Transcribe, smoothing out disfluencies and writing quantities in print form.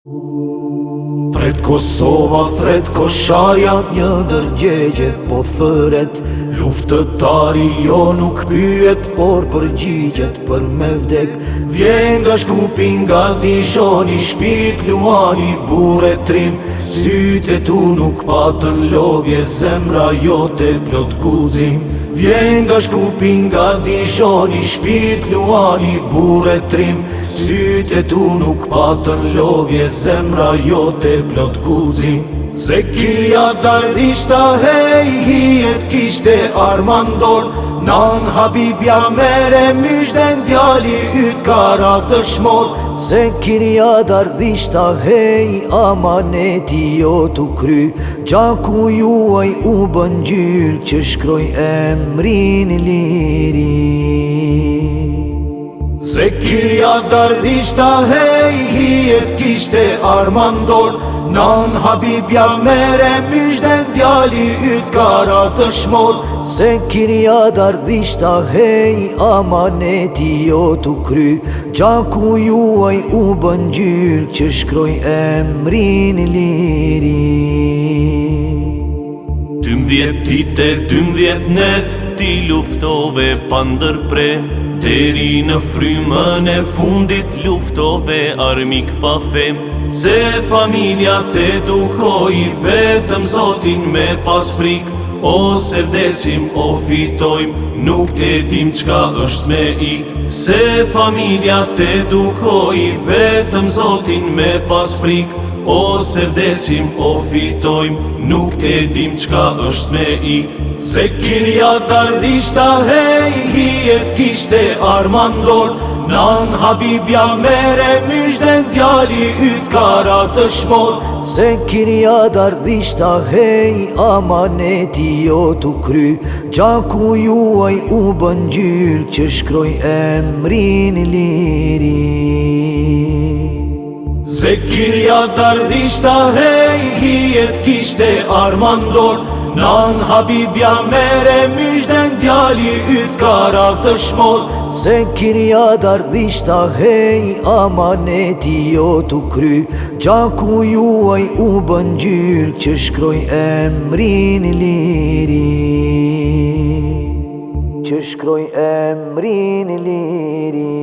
Thret Kosova, thret Kosharja, një dërgjegje po thëret. Luftëtari jo nuk pyet, por përgjigjet për me vdek. Vjen nga Shkupi, nga Dishoni, shpirt luani, bure trim. Sytë tu nuk patën lodhje, zemra jote plot guzim. Vjen nga Shkupi, nga Dishoni, shpirt luani, bure trim. Sytë tu nuk patën lodhje, zemra jote plot guzim. Se Kiria dardhishta hej, hijet kishte armandor. Nan Habibja mere myshden, djali yt kara të shmor. Se Kiria dardhishta hej, amaneti jo t'u kry. Gjaku juaj u bën gjyrë, që shkroj emrin liri. Se Kiria dardhishta hej, hijet kishte armandor. Nan Habibja mere myshden, djali yt kara të shmor. Se Kiria dardhishta hej, amaneti jo t'u kry. Gjaku juaj u bën gjyrë, që shkroj emrin liri. 12 dite, 12 net, ti luftove pa ndërprem. Deri në frymën e fundit luftove armik pa fem. Se familja te dukoj, vetëm Zotin me pas frik. Ose vdesim o fitojm, nuk e dim qka është me ik. Se familja te dukoj, vetëm Zotin me pas frik. Ose vdesim o fitojm, nuk e dim qka është me ik. Se Kiria dardhishta hej, hijet kishte armandor. Nan Habibja mere myshden, djali yt kara të shmor. Se Kiria dardhishta hej, amaneti jo t'u kry. Gjaku juaj u bën gjyrë, që shkroj emrin liri. Se Kiria dardhishta hej, hijet kishte armandor. Nan Habibja mere myshden, djali yt kara të shmor. Se Kiria dardhishta hej, amaneti jo t'u kry. Gjaku juaj u bën gjyrë, që shkroj emrin liri. Që shkroj emrin liri.